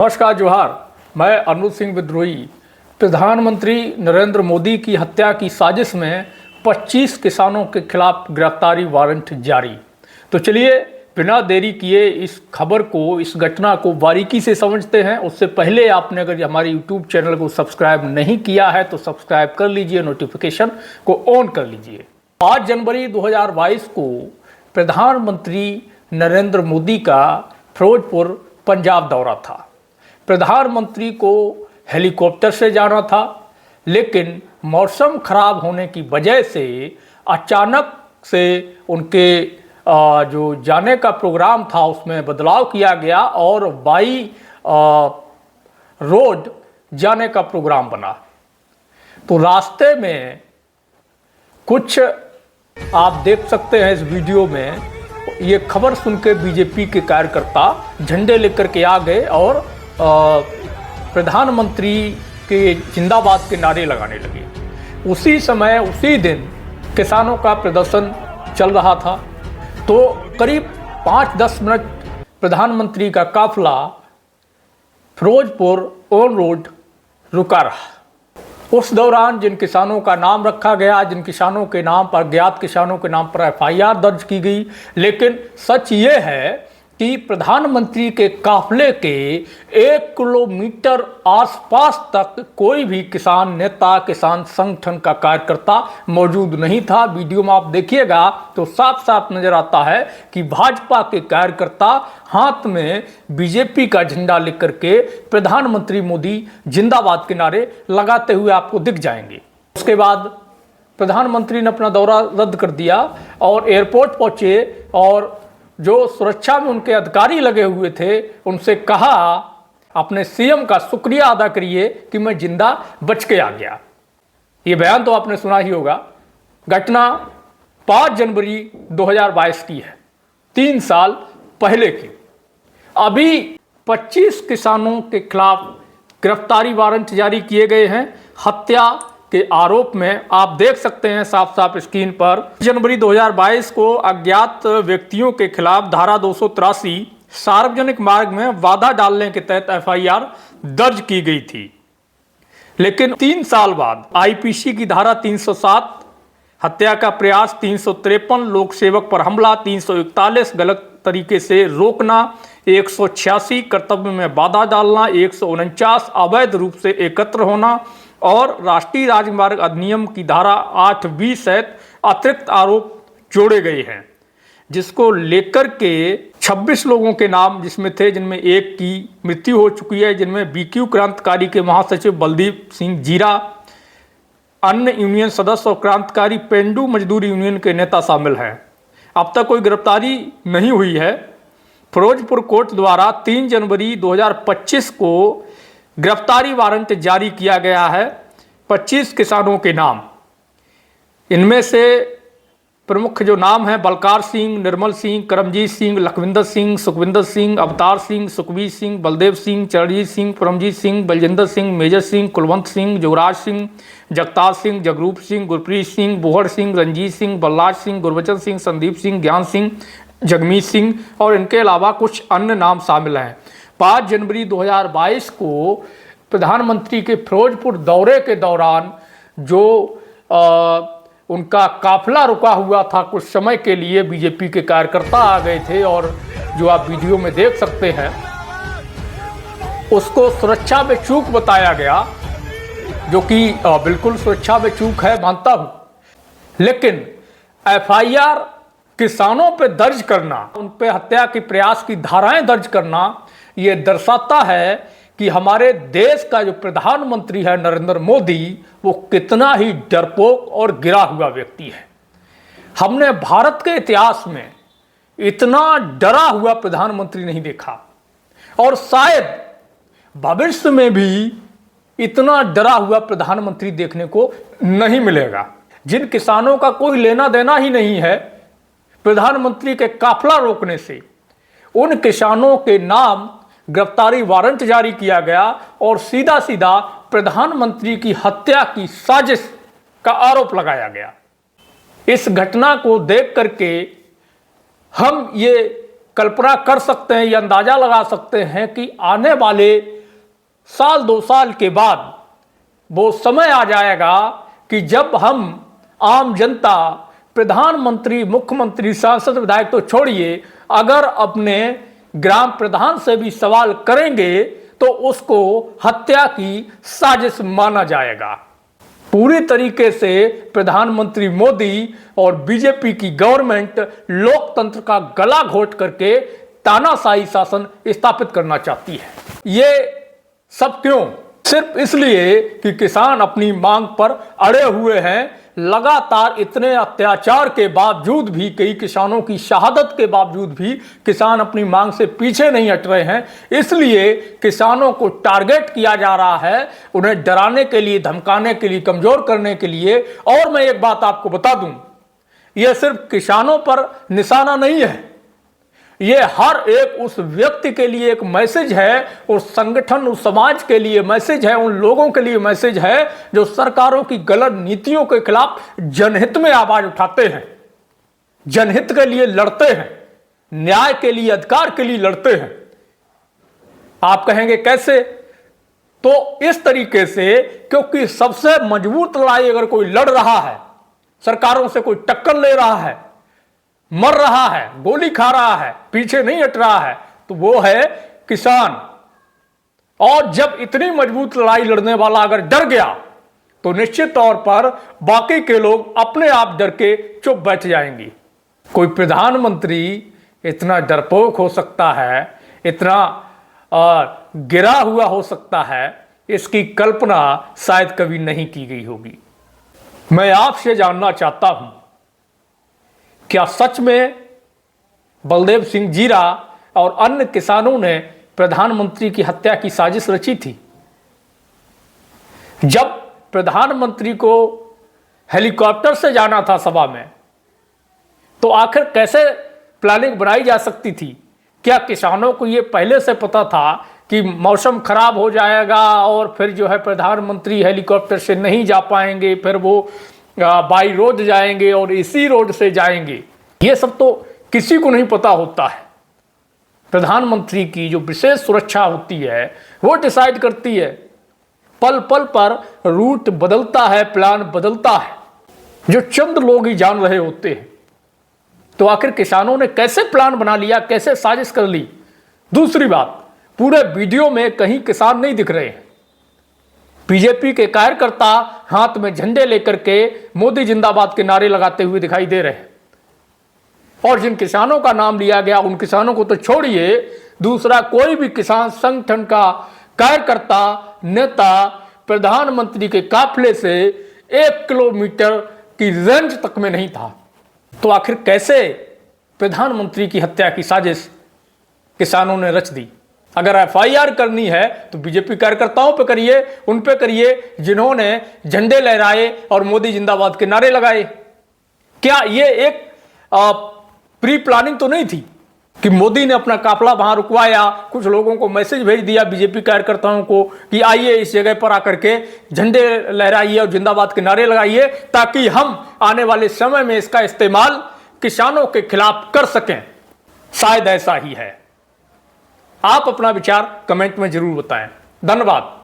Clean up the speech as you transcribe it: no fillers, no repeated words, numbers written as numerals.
नमस्कार, जोहार। मैं अनुज सिंह विद्रोही। प्रधानमंत्री नरेंद्र मोदी की हत्या की साजिश में 25 किसानों के खिलाफ गिरफ्तारी वारंट जारी। तो चलिए बिना देरी किए इस खबर को, इस घटना को बारीकी से समझते हैं। उससे पहले आपने अगर हमारे YouTube चैनल को सब्सक्राइब नहीं किया है तो सब्सक्राइब कर लीजिए, नोटिफिकेशन को ऑन कर लीजिए। 5 जनवरी 2022 को प्रधानमंत्री नरेंद्र मोदी का फिरोजपुर पंजाब दौरा था। प्रधानमंत्री को हेलीकॉप्टर से जाना था, लेकिन मौसम खराब होने की वजह से अचानक से उनके जो जाने का प्रोग्राम था उसमें बदलाव किया गया और बाई रोड जाने का प्रोग्राम बना। तो रास्ते में कुछ आप देख सकते हैं इस वीडियो में, ये खबर सुन के बीजेपी के कार्यकर्ता झंडे लेकर के आ गए और प्रधानमंत्री के जिंदाबाद के नारे लगाने लगे। उसी समय उसी दिन किसानों का प्रदर्शन चल रहा था। तो करीब 5-10 मिनट प्रधानमंत्री का काफिला फिरोजपुर ऑन रोड रुका रहा। उस दौरान जिन किसानों का नाम रखा गया, जिन किसानों के नाम पर, अज्ञात किसानों के नाम पर FIR दर्ज की गई, लेकिन सच ये है कि प्रधानमंत्री के काफिले के 1 किलोमीटर आसपास तक कोई भी किसान नेता, किसान संगठन का कार्यकर्ता मौजूद नहीं था। वीडियो में आप देखिएगा तो साफ साफ नजर आता है कि भाजपा के कार्यकर्ता हाथ में बीजेपी का झंडा लेकर के प्रधानमंत्री मोदी जिंदाबाद के नारे लगाते हुए आपको दिख जाएंगे। उसके बाद प्रधानमंत्री ने अपना दौरा रद्द कर दिया और एयरपोर्ट पहुंचे और जो सुरक्षा में उनके अधिकारी लगे हुए थे उनसे कहा, अपने CM का शुक्रिया अदा करिए कि मैं जिंदा बच के आ गया। ये बयान तो आपने सुना ही होगा। घटना 5 जनवरी 2022 की है, 3 साल पहले की। अभी 25 किसानों के खिलाफ गिरफ्तारी वारंट जारी किए गए हैं हत्या के आरोप में। आप देख सकते हैं साफ साफ स्क्रीन पर, जनवरी 2022 को अज्ञात व्यक्तियों के खिलाफ धारा 283 सार्वजनिक मार्ग में बाधा डालने के तहत FIR दर्ज की गई थी। लेकिन 3 साल बाद IPC की धारा 307 हत्या का प्रयास, 353 लोक सेवक पर हमला, 341 गलत तरीके से रोकना, 186 कर्तव्य में बाधा डालना, 149 अवैध रूप से एकत्र होना और राष्ट्रीय राजमार्ग अधिनियम की धारा 8B सहित अतिरिक्त आरोप जोड़े गए हैं, जिसको लेकर के 26 लोगों के नाम जिसमें थे, जिनमें एक की मृत्यु हो चुकी है, जिनमें BQ क्रांतिकारी के महासचिव बलदीप सिंह जीरा, अन्य यूनियन सदस्य और क्रांतिकारी पेंडू मजदूर यूनियन के नेता शामिल हैं। अब तक कोई गिरफ्तारी नहीं हुई है। फिरोजपुर कोर्ट द्वारा 3 जनवरी 2025 को गिरफ्तारी वारंट जारी किया गया है 25 किसानों के नाम। इनमें से प्रमुख जो नाम हैं, बलकार सिंह, निर्मल सिंह, करमजीत सिंह, लखविंदर सिंह, सुखविंदर सिंह, अवतार सिंह, सुखबीर सिंह, बलदेव सिंह, चरणजीत सिंह, परमजीत सिंह, बलजिंदर सिंह, मेजर सिंह, कुलवंत सिंह, युवराज सिंह, जगतार सिंह, जगरूप सिंह, गुरप्रीत सिंह, बोहर सिंह, रंजीत सिंह, बलराज सिंह, गुरबचन सिंह, संदीप सिंह, ज्ञान सिंह, जगमीत सिंह और इनके अलावा कुछ अन्य नाम शामिल हैं। 5 जनवरी 2022 को प्रधानमंत्री के फिरोजपुर दौरे के दौरान जो उनका काफिला रुका हुआ था, कुछ समय के लिए बीजेपी के कार्यकर्ता आ गए थे और जो आप वीडियो में देख सकते हैं उसको सुरक्षा में चूक बताया गया, जो कि बिल्कुल सुरक्षा में चूक है, मानता हूं। लेकिन FIR किसानों पे दर्ज करना, उन पे हत्या के प्रयास की धाराएं दर्ज करना, ये दर्शाता है कि हमारे देश का जो प्रधानमंत्री है नरेंद्र मोदी, वो कितना ही डरपोक और गिरा हुआ व्यक्ति है। हमने भारत के इतिहास में इतना डरा हुआ प्रधानमंत्री नहीं देखा और शायद भविष्य में भी इतना डरा हुआ प्रधानमंत्री देखने को नहीं मिलेगा। जिन किसानों का कोई लेना देना ही नहीं है प्रधानमंत्री के काफिला रोकने से, उन किसानों के नाम गिरफ्तारी वारंट जारी किया गया और सीधा सीधा प्रधानमंत्री की हत्या की साजिश का आरोप लगाया गया। इस घटना को देख करके हम ये कल्पना कर सकते हैं, ये अंदाजा लगा सकते हैं कि आने वाले साल 2 साल के बाद वो समय आ जाएगा कि जब हम आम जनता, प्रधानमंत्री, मुख्यमंत्री, सांसद, विधायक तो छोड़िए, अगर अपने ग्राम प्रधान से भी सवाल करेंगे तो उसको हत्या की साजिश माना जाएगा। पूरी तरीके से प्रधानमंत्री मोदी और बीजेपी की गवर्नमेंट लोकतंत्र का गला घोट करके तानाशाही शासन स्थापित करना चाहती है। ये सब क्यों? सिर्फ इसलिए कि किसान अपनी मांग पर अड़े हुए हैं। लगातार इतने अत्याचार के बावजूद भी, कई किसानों की शहादत के बावजूद भी किसान अपनी मांग से पीछे नहीं हट रहे हैं। इसलिए किसानों को टारगेट किया जा रहा है, उन्हें डराने के लिए, धमकाने के लिए, कमजोर करने के लिए। और मैं एक बात आपको बता दूं, यह सिर्फ किसानों पर निशाना नहीं है, ये हर एक उस व्यक्ति के लिए एक मैसेज है, उस संगठन, उस समाज के लिए मैसेज है, उन लोगों के लिए मैसेज है जो सरकारों की गलत नीतियों के खिलाफ जनहित में आवाज उठाते हैं, जनहित के लिए लड़ते हैं, न्याय के लिए, अधिकार के लिए लड़ते हैं। आप कहेंगे कैसे? तो इस तरीके से, क्योंकि सबसे मजबूत लड़ाई अगर कोई लड़ रहा है, सरकारों से कोई टक्कर ले रहा है, मर रहा है, गोली खा रहा है, पीछे नहीं हट रहा है, तो वो है किसान। और जब इतनी मजबूत लड़ाई लड़ने वाला अगर डर गया तो निश्चित तौर पर बाकी के लोग अपने आप डर के चुप बैठ जाएंगे। कोई प्रधानमंत्री इतना डरपोक हो सकता है, इतना गिरा हुआ हो सकता है, इसकी कल्पना शायद कभी नहीं की गई होगी। मैं आपसे जानना चाहता हूं, क्या सच में बलदेव सिंह जीरा और अन्य किसानों ने प्रधानमंत्री की हत्या की साजिश रची थी? जब प्रधानमंत्री को हेलीकॉप्टर से जाना था सभा में, तो आखिर कैसे प्लानिंग बनाई जा सकती थी? क्या किसानों को यह पहले से पता था कि मौसम खराब हो जाएगा और फिर जो है प्रधानमंत्री हेलीकॉप्टर से नहीं जा पाएंगे, फिर वो बाई रोड जाएंगे और इसी रोड से जाएंगे? ये सब तो किसी को नहीं पता होता है। प्रधानमंत्री की जो विशेष सुरक्षा होती है वो डिसाइड करती है। पल पल पर रूट बदलता है, प्लान बदलता है, जो चंद लोग ही जान रहे होते हैं। तो आखिर किसानों ने कैसे प्लान बना लिया, कैसे साजिश कर ली? दूसरी बात, पूरे वीडियो में कहीं किसान नहीं दिख रहे हैं। बीजेपी के कार्यकर्ता हाथ में झंडे लेकर के मोदी जिंदाबाद के नारे लगाते हुए दिखाई दे रहे हैं। और जिन किसानों का नाम लिया गया, उन किसानों को तो छोड़िए, दूसरा कोई भी किसान संगठन का कार्यकर्ता, नेता प्रधानमंत्री के काफिले से 1 किलोमीटर की रेंज तक में नहीं था। तो आखिर कैसे प्रधानमंत्री की हत्या की साजिश किसानों ने रच दी? अगर एफआईआर करनी है तो बीजेपी कार्यकर्ताओं पे करिए, उन पे करिए जिन्होंने झंडे लहराए और मोदी जिंदाबाद के नारे लगाए। क्या ये एक प्री प्लानिंग तो नहीं थी कि मोदी ने अपना काफिला वहां रुकवाया, कुछ लोगों को मैसेज भेज दिया बीजेपी कार्यकर्ताओं को कि आइए इस जगह पर आकर के झंडे लहराइए और जिंदाबाद के नारे लगाइए, ताकि हम आने वाले समय में इसका इस्तेमाल किसानों के खिलाफ कर सकें? शायद ऐसा ही है। आप अपना विचार कमेंट में जरूर बताएं। धन्यवाद।